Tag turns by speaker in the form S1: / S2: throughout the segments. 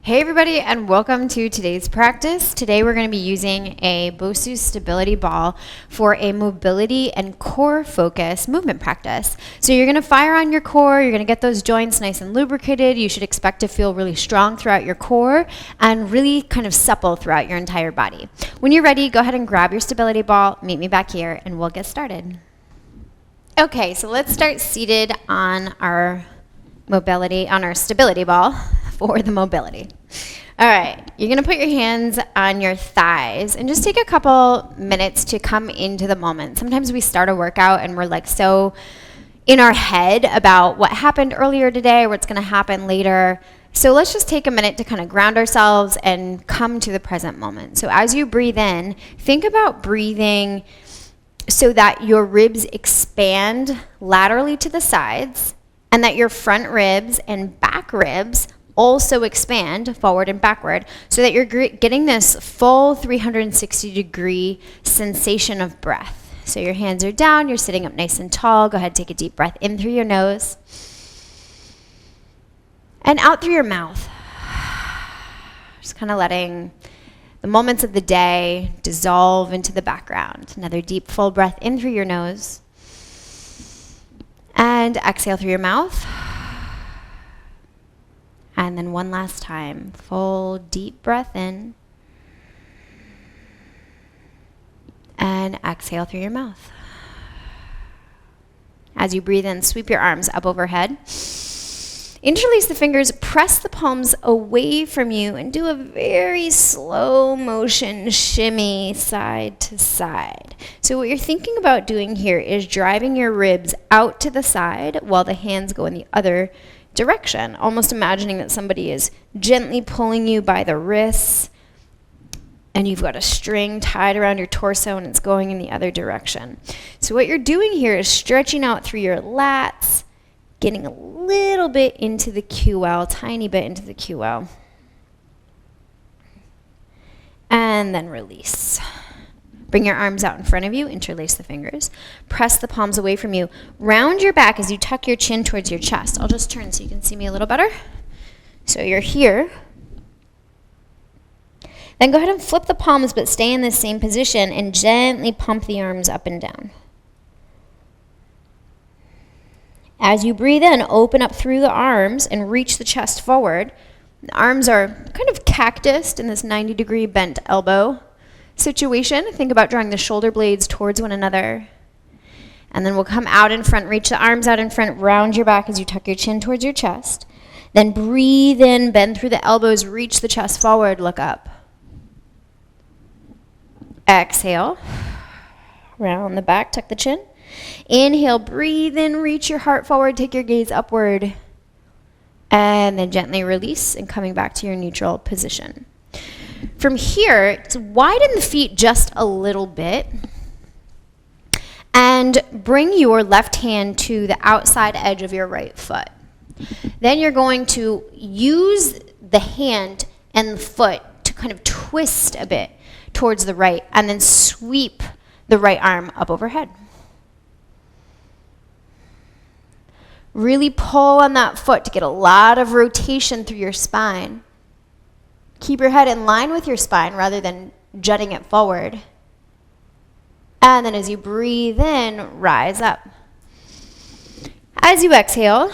S1: Hey everybody, and welcome to today's practice. Today we're going to be using a Bosu stability ball for a mobility and core focus movement practice. So you're going to fire on your core, you're going to get those joints nice and lubricated. You should expect to feel really strong throughout your core and really kind of supple throughout your entire body. When you're ready, go ahead and grab your stability ball, meet me back here, and we'll get started. Okay, so let's start seated on our stability ball for the mobility. All right, you're gonna put your hands on your thighs and just take a couple minutes to come into the moment. Sometimes we start a workout and we're like so in our head about what happened earlier today or what's gonna happen later. So let's just take a minute to kind of ground ourselves and come to the present moment. So as you breathe in, think about breathing so that your ribs expand laterally to the sides and that your front ribs and back ribs also expand forward and backward so that you're getting this full 360-degree sensation of breath. So your hands are down, you're sitting up nice and tall. Go ahead, take a deep breath in through your nose and out through your mouth. Just kind of letting the moments of the day dissolve into the background. Another deep, full breath in through your nose and exhale through your mouth. And then one last time, full deep breath in and exhale through your mouth. As you breathe in, sweep your arms up overhead. Interlace the fingers, press the palms away from you, and do a very slow motion shimmy side to side. So what you're thinking about doing here is driving your ribs out to the side while the hands go in the other direction, almost imagining that somebody is gently pulling you by the wrists and you've got a string tied around your torso and it's going in the other direction. So what you're doing here is stretching out through your lats, getting a little bit into the QL, tiny bit into the QL, and then release. Bring your arms out in front of you, interlace the fingers, press the palms away from you, round your back as you tuck your chin towards your chest. I'll just turn so you can see me a little better. So you're here. Then go ahead and flip the palms, but stay in this same position and gently pump the arms up and down. As you breathe in, open up through the arms and reach the chest forward. The arms are kind of cactused in this 90-degree bent elbow situation. Think about drawing the shoulder blades towards one another. And then we'll come out in front, reach the arms out in front, round your back as you tuck your chin towards your chest. Then breathe in, bend through the elbows, reach the chest forward, look up. Exhale, round the back, tuck the chin. Inhale, breathe in, reach your heart forward, take your gaze upward. And then gently release and coming back to your neutral position. From here, widen the feet just a little bit and bring your left hand to the outside edge of your right foot. Then you're going to use the hand and the foot to kind of twist a bit towards the right and then sweep the right arm up overhead. Really pull on that foot to get a lot of rotation through your spine. Keep your head in line with your spine rather than jutting it forward. And then as you breathe in, rise up. As you exhale,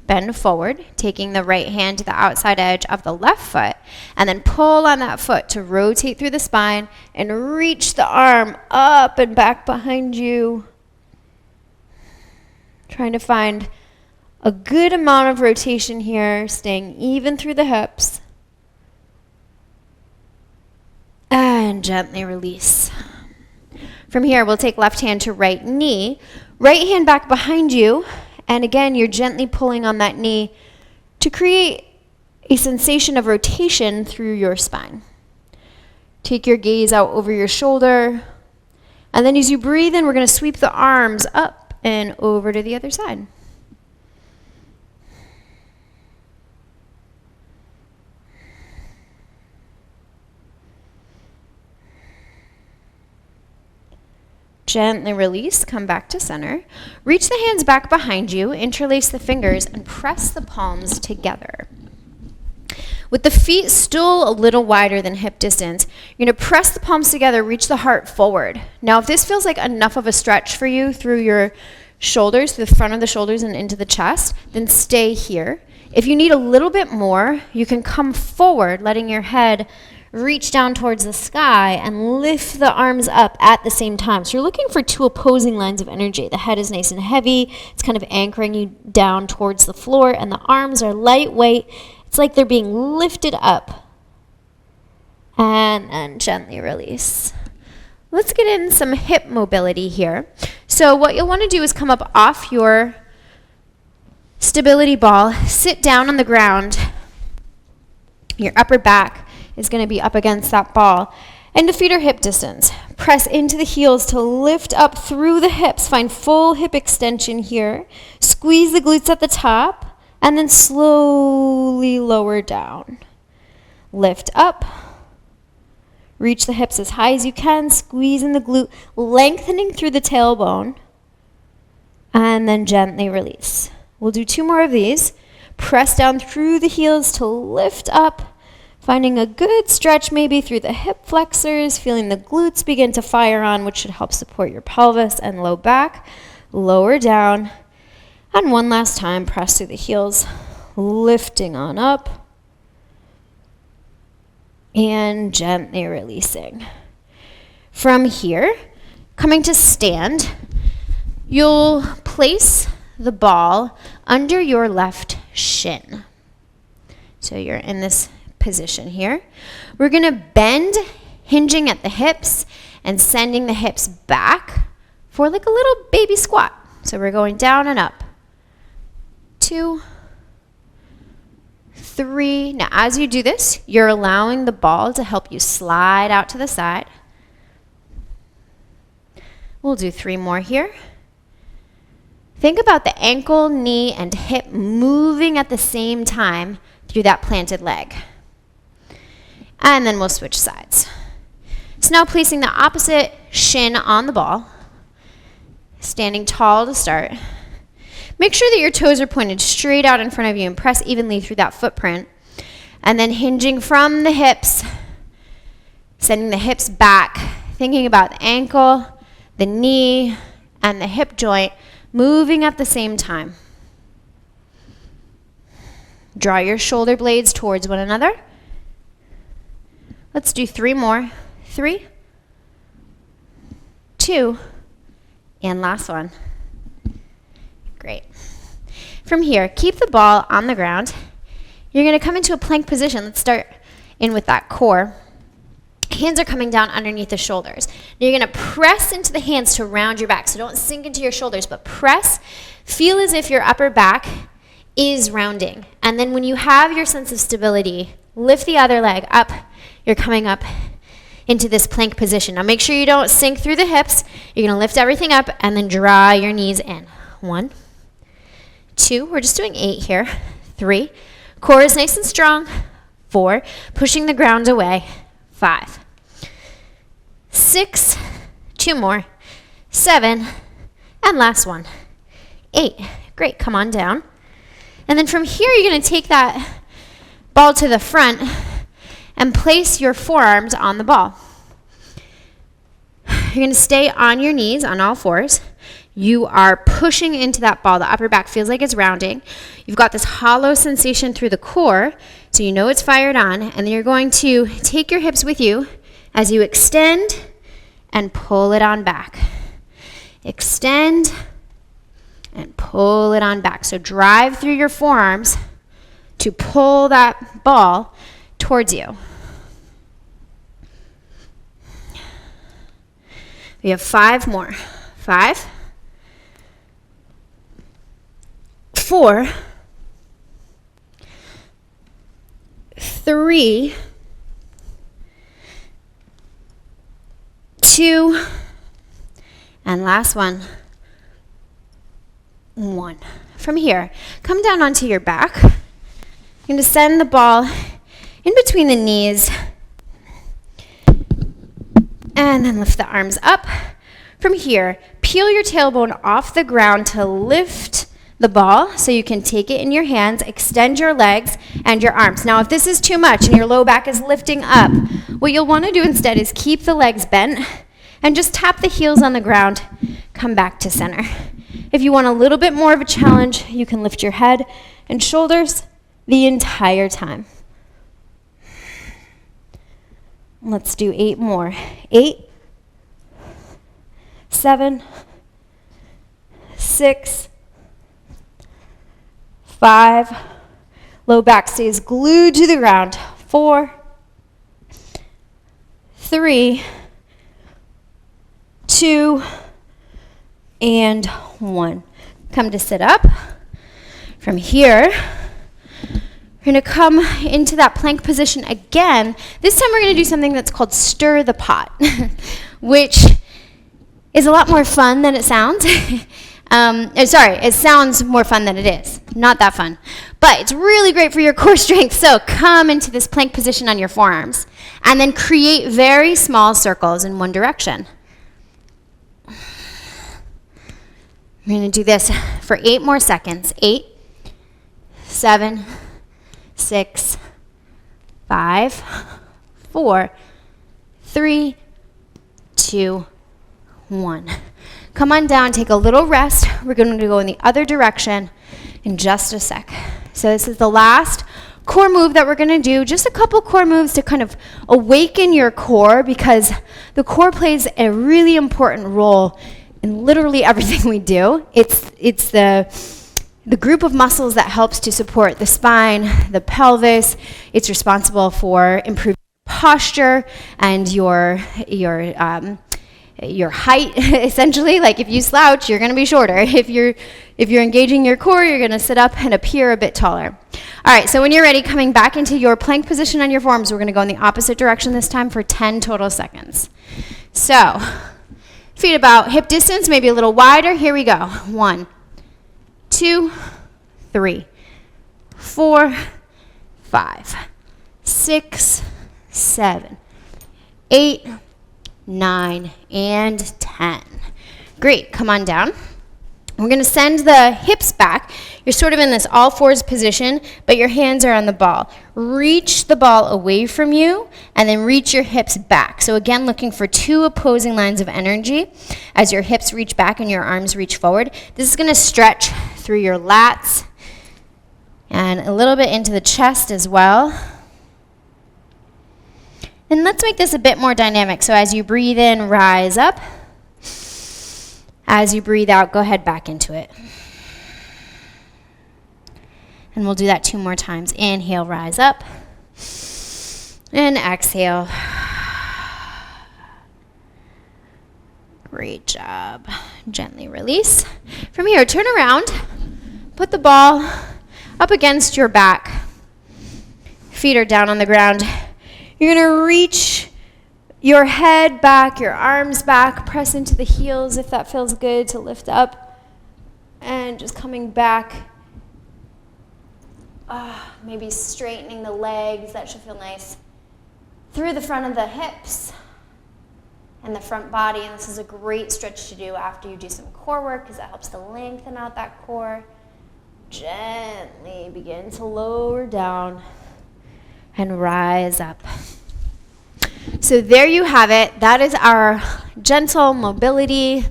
S1: bend forward, taking the right hand to the outside edge of the left foot, and then pull on that foot to rotate through the spine and reach the arm up and back behind you. Trying to find a good amount of rotation here, staying even through the hips. And gently release. From here, we'll take left hand to right knee, right hand back behind you, and again, you're gently pulling on that knee to create a sensation of rotation through your spine. Take your gaze out over your shoulder, and then as you breathe in, we're going to sweep the arms up and over to the other side. Gently release, come back to center. Reach the hands back behind you, interlace the fingers, and press the palms together. With the feet still a little wider than hip distance, you're going to press the palms together, reach the heart forward. Now, if this feels like enough of a stretch for you through your shoulders, through the front of the shoulders and into the chest, then stay here. If you need a little bit more, you can come forward, letting your head reach down towards the sky and lift the arms up at the same time. So you're looking for two opposing lines of energy. The head is nice and heavy. It's kind of anchoring you down towards the floor, and the arms are lightweight. It's like they're being lifted up. And then gently release. Let's get in some hip mobility here. So what you'll want to do is come up off your stability ball, sit down on the ground. Your upper back is going to be up against that ball, and the feet are hip distance. Press into the heels to lift up through the hips. Find full hip extension here. Squeeze the glutes at the top, and then slowly lower down. Lift up. Reach the hips as high as you can. Squeeze in the glute, lengthening through the tailbone, and then gently release. We'll do 2 more of these. Press down through the heels to lift up. Finding a good stretch maybe through the hip flexors, feeling the glutes begin to fire on, which should help support your pelvis and low back. Lower down. And one last time, press through the heels, lifting on up. And gently releasing. From here, coming to stand, you'll place the ball under your left shin. So you're in this position here. We're going to bend, hinging at the hips and sending the hips back for like a little baby squat. So we're going down and up. 2, 3. Now as you do this, you're allowing the ball to help you slide out to the side. We'll do 3 more here. Think about the ankle, knee, and hip moving at the same time through that planted leg. And then we'll switch sides. So now placing the opposite shin on the ball, standing tall to start. Make sure that your toes are pointed straight out in front of you and press evenly through that footprint. And then hinging from the hips, sending the hips back, thinking about the ankle, the knee, and the hip joint moving at the same time. Draw your shoulder blades towards one another. Let's do 3 more. 3, 2, and last one. Great. From here, keep the ball on the ground. You're going to come into a plank position. Let's start in with that core. Hands are coming down underneath the shoulders. Now you're going to press into the hands to round your back. So don't sink into your shoulders, but press. Feel as if your upper back is rounding. And then when you have your sense of stability, lift the other leg up. You're coming up into this plank position. Now make sure you don't sink through the hips. You're going to lift everything up and then draw your knees in. 1, 2, we're just doing 8 here. 3, core is nice and strong. 4, pushing the ground away. 5, 6, 2 more. 7, and last one. 8. Great, come on down. And then from here, you're going to take that ball to the front and place your forearms on the ball. You're going to stay on your knees on all fours. You are pushing into that ball. The upper back feels like it's rounding. You've got this hollow sensation through the core, so you know it's fired on. And then you're going to take your hips with you as you extend and pull it on back. Extend and pull it on back. So drive through your forearms to pull that ball towards you. We have 5 more. 5, 4, 3, 2, and last one. 1. From here, come down onto your back. You're going to send the ball in between the knees. And then lift the arms up. From here, peel your tailbone off the ground to lift the ball so you can take it in your hands, extend your legs and your arms. Now, if this is too much and your low back is lifting up, what you'll want to do instead is keep the legs bent and just tap the heels on the ground, come back to center. If you want a little bit more of a challenge, you can lift your head and shoulders the entire time. Let's do 8 more. 8, 7, 6, 5, low back stays glued to the ground. 4, 3, 2, and 1. Come to sit up. From here, we're going to come into that plank position again. This time we're going to do something that's called stir the pot, which is a lot more fun than it sounds. It sounds more fun than it is. Not that fun. But it's really great for your core strength. So come into this plank position on your forearms and then create very small circles in one direction. We're going to do this for 8 more seconds. 8, 7, 6, 5, 4, 3, 2, 1. Come on down, take a little rest. We're going to go in the other direction in just a sec. So this is the last core move that we're going to do. Just a couple core moves to kind of awaken your core, because the core plays a really important role in literally everything we do. It's the group of muscles that helps to support the spine, the pelvis. It's responsible for improving posture and your height, essentially. Like if you slouch, you're going to be shorter. If you're engaging your core, you're going to sit up and appear a bit taller. All right, so when you're ready, coming back into your plank position on your forearms, we're going to go in the opposite direction this time for 10 total seconds. So, feet about hip distance, maybe a little wider. Here we go. 1, 2, 3, 4, 5, 6, 7, 8, 9, and 10. Great, come on down. We're going to send the hips back. You're sort of in this all fours position, but your hands are on the ball. Reach the ball away from you, and then reach your hips back. So again, looking for 2 opposing lines of energy as your hips reach back and your arms reach forward. This is going to stretch through your lats and a little bit into the chest as well. And let's make this a bit more dynamic. So as you breathe in, rise up. As you breathe out, go ahead back into it. And we'll do that 2 more times. Inhale, rise up. And exhale. Great job. Gently release. From here, turn around. Put the ball up against your back. Feet are down on the ground. You're going to reach your head back, your arms back, press into the heels if that feels good to lift up, and just coming back, maybe straightening the legs. That should feel nice. Through the front of the hips and the front body, and this is a great stretch to do after you do some core work because that helps to lengthen out that core. Gently begin to lower down and rise up. So there you have it. That is our gentle mobility,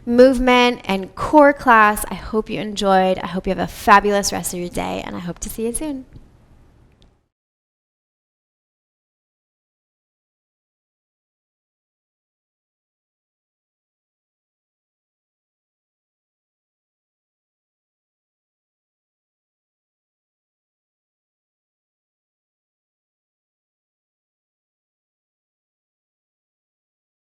S1: movement, and core class. I hope you enjoyed. I hope you have a fabulous rest of your day, and I hope to see you soon.